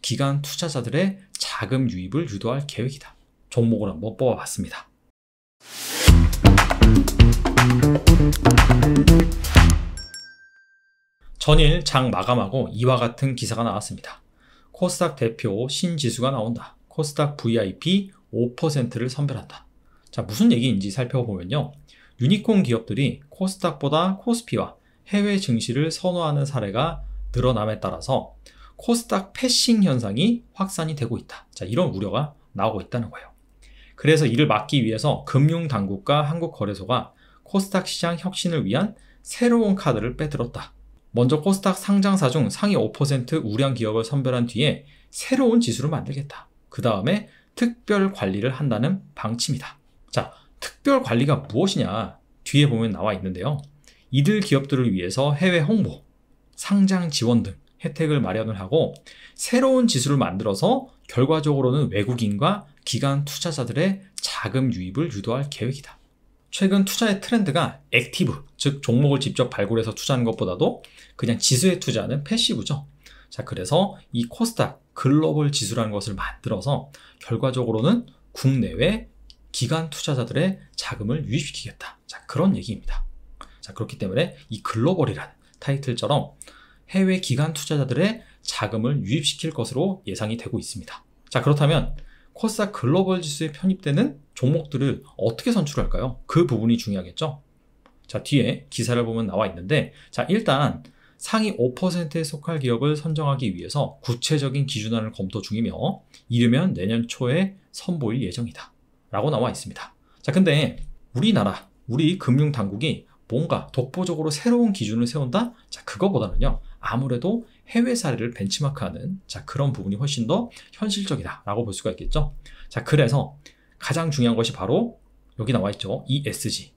기관 투자자들의 자금 유입을 유도할 계획이다. 종목을 한번 뽑아봤습니다. 전일 장 마감하고 이와 같은 기사가 나왔습니다. 코스닥 대표 신지수가 나온다. 코스닥 VIP 5%를 선별한다. 자, 무슨 얘기인지 살펴보면요. 유니콘 기업들이 코스닥보다 코스피와 해외 증시를 선호하는 사례가 늘어남에 따라서 코스닥 패싱 현상이 확산이 되고 있다. 자, 이런 우려가 나오고 있다는 거예요. 그래서 이를 막기 위해서 금융당국과 한국거래소가 코스닥 시장 혁신을 위한 새로운 카드를 빼들었다. 먼저 코스닥 상장사 중 상위 5% 우량 기업을 선별한 뒤에 새로운 지수를 만들겠다. 그 다음에 특별 관리를 한다는 방침이다. 자, 특별 관리가 무엇이냐? 뒤에 보면 나와 있는데요. 이들 기업들을 위해서 해외 홍보, 상장 지원 등 혜택을 마련을 하고 새로운 지수를 만들어서 결과적으로는 외국인과 기관 투자자들의 자금 유입을 유도할 계획이다. 최근 투자의 트렌드가 액티브, 즉 종목을 직접 발굴해서 투자하는 것보다도 그냥 지수에 투자하는 패시브죠. 자, 그래서 이 코스닥 글로벌 지수라는 것을 만들어서 결과적으로는 국내외 기관 투자자들의 자금을 유입시키겠다. 자, 그런 얘기입니다. 자, 그렇기 때문에 이 글로벌이라는 타이틀처럼 해외 기관 투자자들의 자금을 유입시킬 것으로 예상이 되고 있습니다. 자, 그렇다면 코스닥 글로벌 지수에 편입되는 종목들을 어떻게 선출할까요? 그 부분이 중요하겠죠? 자, 뒤에 기사를 보면 나와 있는데, 자, 일단 상위 5%에 속할 기업을 선정하기 위해서 구체적인 기준안을 검토 중이며 이르면 내년 초에 선보일 예정이다 라고 나와 있습니다. 자, 근데 우리 금융당국이 뭔가 독보적으로 새로운 기준을 세운다? 자, 그거보다는요, 아무래도 해외 사례를 벤치마크하는 그런 부분이 훨씬 더 현실적이다 라고 볼 수가 있겠죠. 자, 그래서 가장 중요한 것이 바로 여기 나와 있죠. ESG,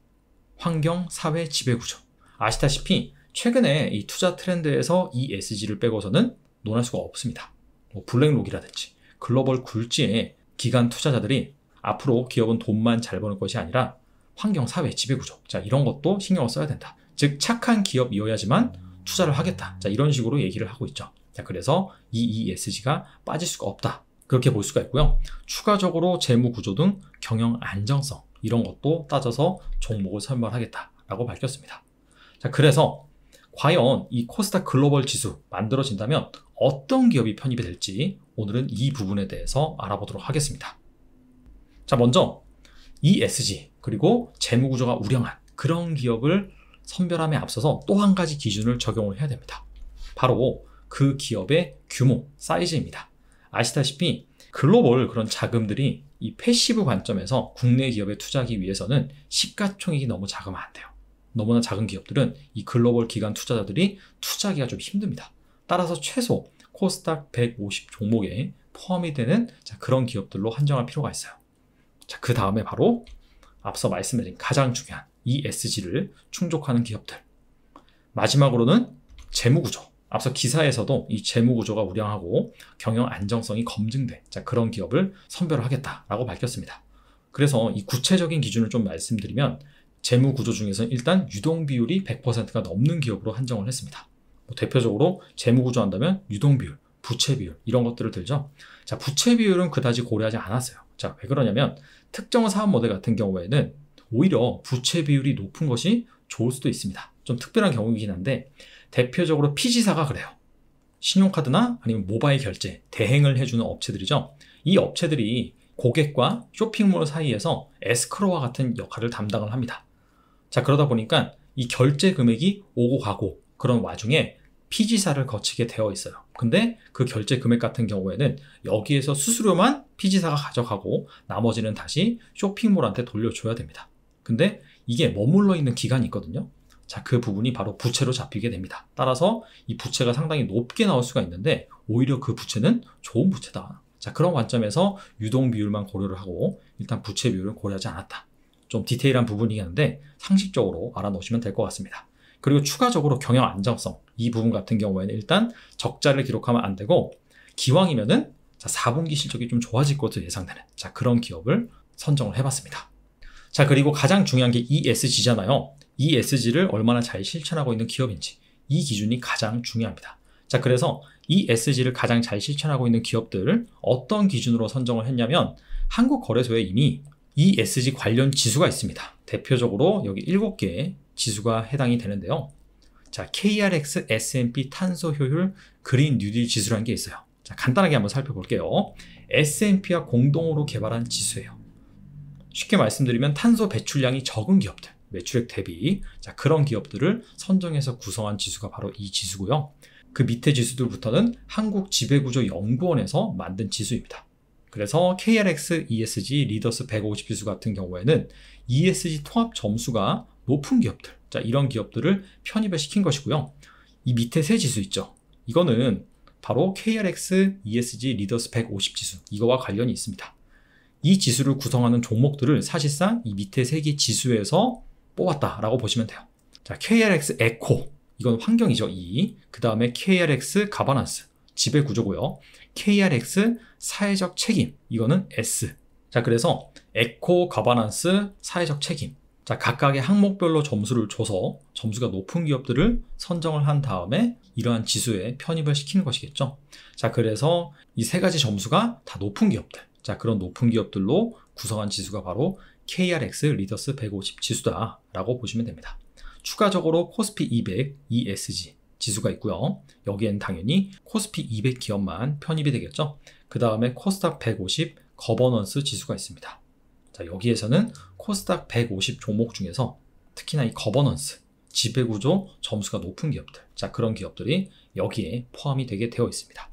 환경, 사회, 지배구조. 아시다시피 최근에 이 투자 트렌드에서 ESG를 빼고서는 논할 수가 없습니다. 뭐 블랙록이라든지 글로벌 굴지의 기관 투자자들이 앞으로 기업은 돈만 잘 버는 것이 아니라 환경, 사회, 지배구조, 자, 이런 것도 신경을 써야 된다. 즉 착한 기업이어야지만 투자를 하겠다. 자, 이런 식으로 얘기를 하고 있죠. 자, 그래서 이 ESG가 빠질 수가 없다. 그렇게 볼 수가 있고요. 추가적으로 재무구조 등 경영 안정성 이런 것도 따져서 종목을 선별하겠다라고 밝혔습니다. 자, 그래서 과연 이 코스닥 글로벌 지수 만들어진다면 어떤 기업이 편입이 될지 오늘은 이 부분에 대해서 알아보도록 하겠습니다. 자, 먼저 ESG 그리고 재무구조가 우량한 그런 기업을 선별함에 앞서서 또 한 가지 기준을 적용을 해야 됩니다. 바로 그 기업의 규모, 사이즈입니다. 아시다시피 글로벌 그런 자금들이 이 패시브 관점에서 국내 기업에 투자하기 위해서는 시가총액이 너무 작으면 안 돼요. 너무나 작은 기업들은 이 글로벌 기관 투자자들이 투자하기가 좀 힘듭니다. 따라서 최소 코스닥 150 종목에 포함이 되는 그런 기업들로 한정할 필요가 있어요. 자, 그 다음에 바로 앞서 말씀드린 가장 중요한 ESG를 충족하는 기업들. 마지막으로는 재무구조. 앞서 기사에서도 이 재무구조가 우량하고 경영 안정성이 검증된 그런 기업을 선별하겠다라고 밝혔습니다. 그래서 이 구체적인 기준을 좀 말씀드리면 재무구조 중에서는 일단 유동비율이 100%가 넘는 기업으로 한정을 했습니다. 대표적으로 재무구조 한다면 유동비율, 부채비율 이런 것들을 들죠. 자, 부채비율은 그다지 고려하지 않았어요. 자, 왜 그러냐면 특정 사업 모델 같은 경우에는 오히려 부채 비율이 높은 것이 좋을 수도 있습니다. 좀 특별한 경우이긴 한데 대표적으로 PG사가 그래요. 신용카드나 아니면 모바일 결제, 대행을 해주는 업체들이죠. 이 업체들이 고객과 쇼핑몰 사이에서 에스크로와 같은 역할을 담당을 합니다. 자, 그러다 보니까 이 결제 금액이 오고 가고 그런 와중에 PG사를 거치게 되어 있어요. 근데 그 결제 금액 같은 경우에는 여기에서 수수료만 PG사가 가져가고 나머지는 다시 쇼핑몰한테 돌려줘야 됩니다. 근데 이게 머물러 있는 기간이 있거든요. 자, 그 부분이 바로 부채로 잡히게 됩니다. 따라서 이 부채가 상당히 높게 나올 수가 있는데 오히려 그 부채는 좋은 부채다. 자, 그런 관점에서 유동 비율만 고려를 하고 일단 부채 비율을 고려하지 않았다. 좀 디테일한 부분이긴 한데 상식적으로 알아놓으시면 될 것 같습니다. 그리고 추가적으로 경영 안정성 이 부분 같은 경우에는 일단 적자를 기록하면 안 되고 기왕이면은 4분기 실적이 좀 좋아질 것으로 예상되는 그런 기업을 선정을 해봤습니다. 자, 그리고 가장 중요한 게 ESG잖아요. ESG를 얼마나 잘 실천하고 있는 기업인지 이 기준이 가장 중요합니다. 자, 그래서 ESG를 가장 잘 실천하고 있는 기업들을 어떤 기준으로 선정을 했냐면 한국거래소에 이미 ESG 관련 지수가 있습니다. 대표적으로 여기 7개의 지수가 해당이 되는데요. 자, KRX S&P 탄소 효율 그린 뉴딜 지수라는 게 있어요. 자, 간단하게 한번 살펴볼게요. S&P와 공동으로 개발한 지수예요. 쉽게 말씀드리면 탄소 배출량이 적은 기업들, 매출액 대비, 자, 그런 기업들을 선정해서 구성한 지수가 바로 이 지수고요. 그 밑에 지수들부터는 한국지배구조연구원에서 만든 지수입니다. 그래서 KRX ESG 리더스 150 지수 같은 경우에는 ESG 통합 점수가 높은 기업들, 자, 이런 기업들을 편입을 시킨 것이고요. 이 밑에 세 지수 있죠. 이거는 바로 KRX ESG 리더스 150 지수, 이거와 관련이 있습니다. 이 지수를 구성하는 종목들을 사실상 이 밑에 세 개 지수에서 뽑았다라고 보시면 돼요. 자, KRX 에코, 이건 환경이죠, E. 그 다음에 KRX 가버넌스, 지배 구조고요. KRX 사회적 책임, 이거는 S. 자, 그래서 에코, 가버넌스, 사회적 책임. 자, 각각의 항목별로 점수를 줘서 점수가 높은 기업들을 선정을 한 다음에 이러한 지수에 편입을 시키는 것이겠죠. 자, 그래서 이 세 가지 점수가 다 높은 기업들. 자, 그런 높은 기업들로 구성한 지수가 바로 KRX 리더스 150 지수다라고 보시면 됩니다. 추가적으로 코스피 200 ESG 지수가 있고요. 여기엔 당연히 코스피 200 기업만 편입이 되겠죠. 그 다음에 코스닥 150 거버넌스 지수가 있습니다. 자, 여기에서는 코스닥 150 종목 중에서 특히나 이 거버넌스, 지배구조 점수가 높은 기업들, 자, 그런 기업들이 여기에 포함이 되게 되어 있습니다.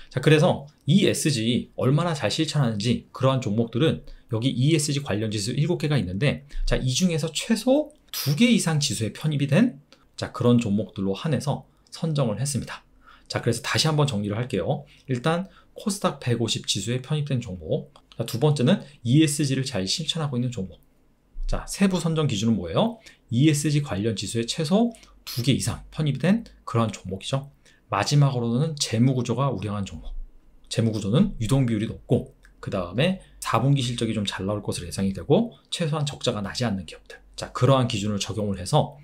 자, 그래서 ESG 얼마나 잘 실천하는지 그러한 종목들은 여기 ESG 관련 지수 7개가 있는데, 자, 이 중에서 최소 2개 이상 지수에 편입이 된, 자, 그런 종목들로 한해서 선정을 했습니다. 자, 그래서 다시 한번 정리를 할게요. 일단 코스닥 150 지수에 편입된 종목, 자, 두 번째는 ESG를 잘 실천하고 있는 종목. 자, 세부 선정 기준은 뭐예요? ESG 관련 지수에 최소 2개 이상 편입이 된 그러한 종목이죠. 마지막으로는 재무구조가 우량한 종목. 재무구조는 유동비율이 높고, 그 다음에 4분기 실적이 좀 잘 나올 것으로 예상이 되고, 최소한 적자가 나지 않는 기업들. 자, 그러한 기준을 적용을 해서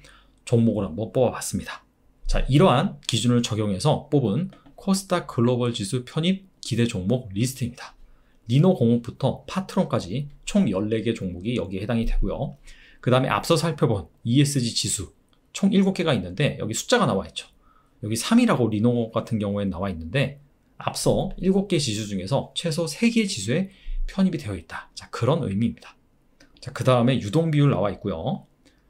종목을 한번 뽑아봤습니다. 자, 이러한 기준을 적용해서 뽑은 코스닥 글로벌 지수 편입 기대 종목 리스트입니다. 리노공업부터 파트론까지 총 14개 종목이 여기에 해당이 되고요. 그 다음에 앞서 살펴본 ESG 지수 총 7개가 있는데 여기 숫자가 나와 있죠. 여기 3이라고 리노공업 같은 경우에 나와 있는데 앞서 7개 지수 중에서 최소 3개 지수에 편입이 되어 있다. 자, 그런 의미입니다. 자, 그 다음에 유동비율 나와 있고요.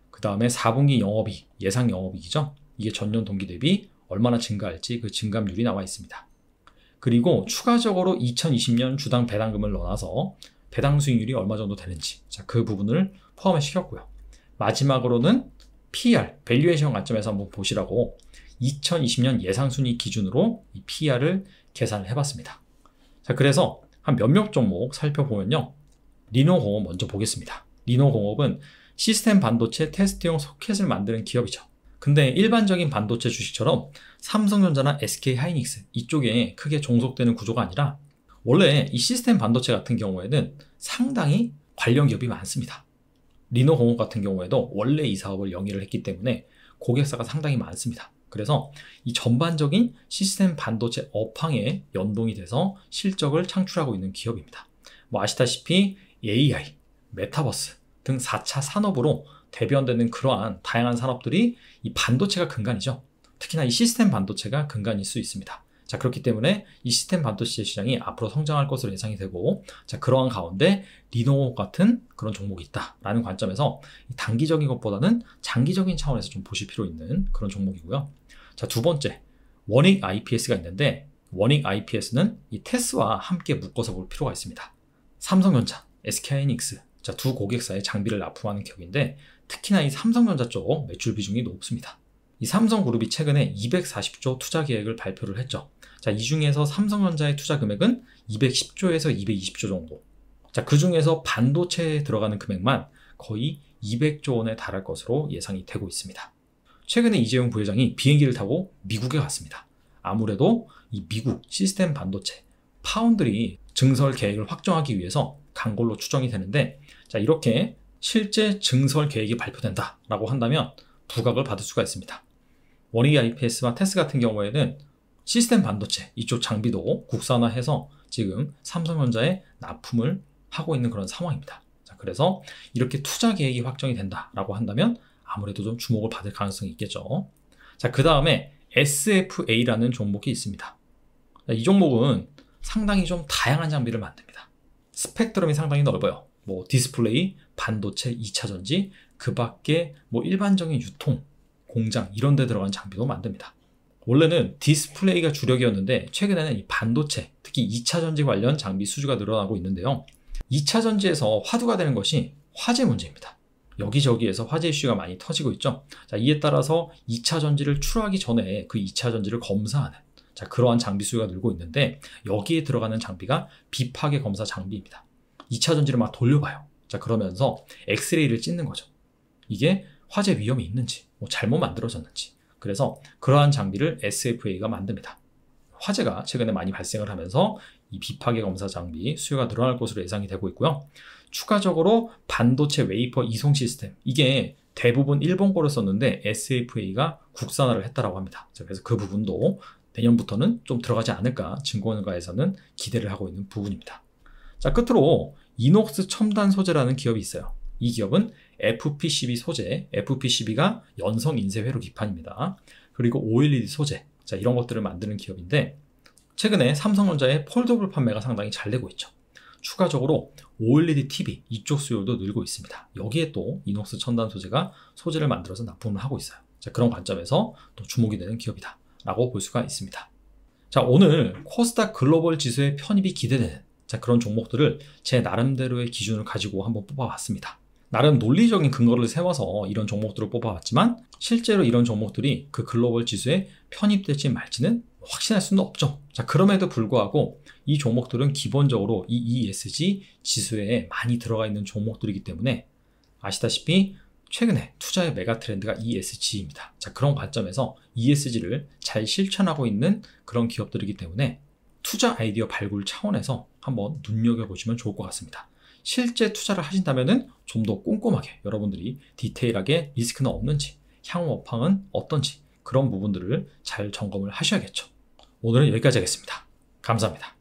그 다음에 4분기 영업이익, 예상 영업이익이죠. 이게 전년 동기 대비 얼마나 증가할지 그 증감률이 나와 있습니다. 그리고 추가적으로 2020년 주당 배당금을 넣어놔서 배당 수익률이 얼마 정도 되는지, 자, 그 부분을 포함을 시켰고요. 마지막으로는 PER, 밸류에이션 관점에서 한번 보시라고 2020년 예상순위 기준으로 이 PER을 계산을 해봤습니다. 자, 그래서 한 몇몇 종목 살펴보면요. 리노공업 먼저 보겠습니다. 리노공업은 시스템 반도체 테스트용 소켓을 만드는 기업이죠. 근데 일반적인 반도체 주식처럼 삼성전자나 SK하이닉스 이쪽에 크게 종속되는 구조가 아니라 원래 이 시스템 반도체 같은 경우에는 상당히 관련 기업이 많습니다. 리노공업 같은 경우에도 원래 이 사업을 영위를 했기 때문에 고객사가 상당히 많습니다. 그래서 이 전반적인 시스템 반도체 업황에 연동이 돼서 실적을 창출하고 있는 기업입니다. 뭐 아시다시피 AI, 메타버스 등 4차 산업으로 대변되는 그러한 다양한 산업들이 이 반도체가 근간이죠. 특히나 이 시스템 반도체가 근간일 수 있습니다. 자, 그렇기 때문에 이 시스템 반도체 시장이 앞으로 성장할 것으로 예상이 되고, 자, 그러한 가운데 리노 같은 그런 종목이 있다라는 관점에서 단기적인 것보다는 장기적인 차원에서 좀 보실 필요 있는 그런 종목이고요. 자, 두 번째, 원익 IPS가 있는데 원익 IPS는 이 테스와 함께 묶어서 볼 필요가 있습니다. 삼성전자, SK하이닉스, 자, 두 고객사의 장비를 납품하는 기업인데 특히나 이 삼성전자 쪽 매출 비중이 높습니다. 이 삼성그룹이 최근에 240조 투자 계획을 발표를 했죠. 자, 이 중에서 삼성전자의 투자 금액은 210조에서 220조 정도. 자, 그 중에서 반도체에 들어가는 금액만 거의 200조 원에 달할 것으로 예상이 되고 있습니다. 최근에 이재용 부회장이 비행기를 타고 미국에 갔습니다. 아무래도 이 미국 시스템 반도체 파운드리 증설 계획을 확정하기 위해서 간 걸로 추정이 되는데, 자, 이렇게 실제 증설 계획이 발표된다라고 한다면 부각을 받을 수가 있습니다. 원익 IPS와 테스 같은 경우에는 시스템 반도체 이쪽 장비도 국산화해서 지금 삼성전자에 납품을 하고 있는 그런 상황입니다. 자, 그래서 이렇게 투자 계획이 확정이 된다라고 한다면 아무래도 좀 주목을 받을 가능성이 있겠죠. 자, 그 다음에 SFA라는 종목이 있습니다. 자, 이 종목은 상당히 좀 다양한 장비를 만듭니다. 스펙트럼이 상당히 넓어요. 뭐 디스플레이, 반도체, 2차 전지, 그 밖에 뭐 일반적인 유통, 공장 이런 데 들어간 장비도 만듭니다. 원래는 디스플레이가 주력이었는데 최근에는 이 반도체, 특히 2차 전지 관련 장비 수주가 늘어나고 있는데요. 2차 전지에서 화두가 되는 것이 화재 문제입니다. 여기저기에서 화재 이슈가 많이 터지고 있죠. 자, 이에 따라서 2차 전지를 출하하기 전에 그 2차 전지를 검사하는, 자, 그러한 장비 수요가 늘고 있는데 여기에 들어가는 장비가 비파괴 검사 장비입니다. 2차 전지를 막 돌려봐요. 자, 그러면서 엑스레이를 찍는 거죠. 이게 화재 위험이 있는지, 뭐 잘못 만들어졌는지. 그래서 그러한 장비를 SFA가 만듭니다. 화재가 최근에 많이 발생을 하면서 이 비파괴 검사 장비 수요가 늘어날 것으로 예상이 되고 있고요. 추가적으로 반도체 웨이퍼 이송 시스템, 이게 대부분 일본 거를 썼는데 SFA가 국산화를 했다라고 합니다. 그래서 그 부분도 내년부터는 좀 들어가지 않을까 증권가에서는 기대를 하고 있는 부분입니다. 자, 끝으로 이녹스 첨단 소재라는 기업이 있어요. 이 기업은 FPCB 소재, FPCB가 연성 인쇄 회로 기판입니다. 그리고 OLED 소재, 자, 이런 것들을 만드는 기업인데 최근에 삼성전자의 폴더블 판매가 상당히 잘 되고 있죠. 추가적으로 OLED TV 이쪽 수요도 늘고 있습니다. 여기에 또 이녹스 첨단 소재가 소재를 만들어서 납품을 하고 있어요. 자, 그런 관점에서 또 주목이 되는 기업이다 라고 볼 수가 있습니다. 자, 오늘 코스닥 글로벌 지수의 편입이 기대되는, 자, 그런 종목들을 제 나름대로의 기준을 가지고 한번 뽑아봤습니다. 나름 논리적인 근거를 세워서 이런 종목들을 뽑아봤지만 실제로 이런 종목들이 그 글로벌 지수에 편입될지 말지는 확신할 수는 없죠. 자, 그럼에도 불구하고 이 종목들은 기본적으로 이 ESG 지수에 많이 들어가 있는 종목들이기 때문에 아시다시피 최근에 투자의 메가 트렌드가 ESG입니다. 자, 그런 관점에서 ESG를 잘 실천하고 있는 그런 기업들이기 때문에 투자 아이디어 발굴 차원에서 한번 눈여겨보시면 좋을 것 같습니다. 실제 투자를 하신다면 좀 더 꼼꼼하게 여러분들이 디테일하게 리스크는 없는지, 향후 업황은 어떤지 그런 부분들을 잘 점검을 하셔야겠죠. 오늘은 여기까지 하겠습니다. 감사합니다.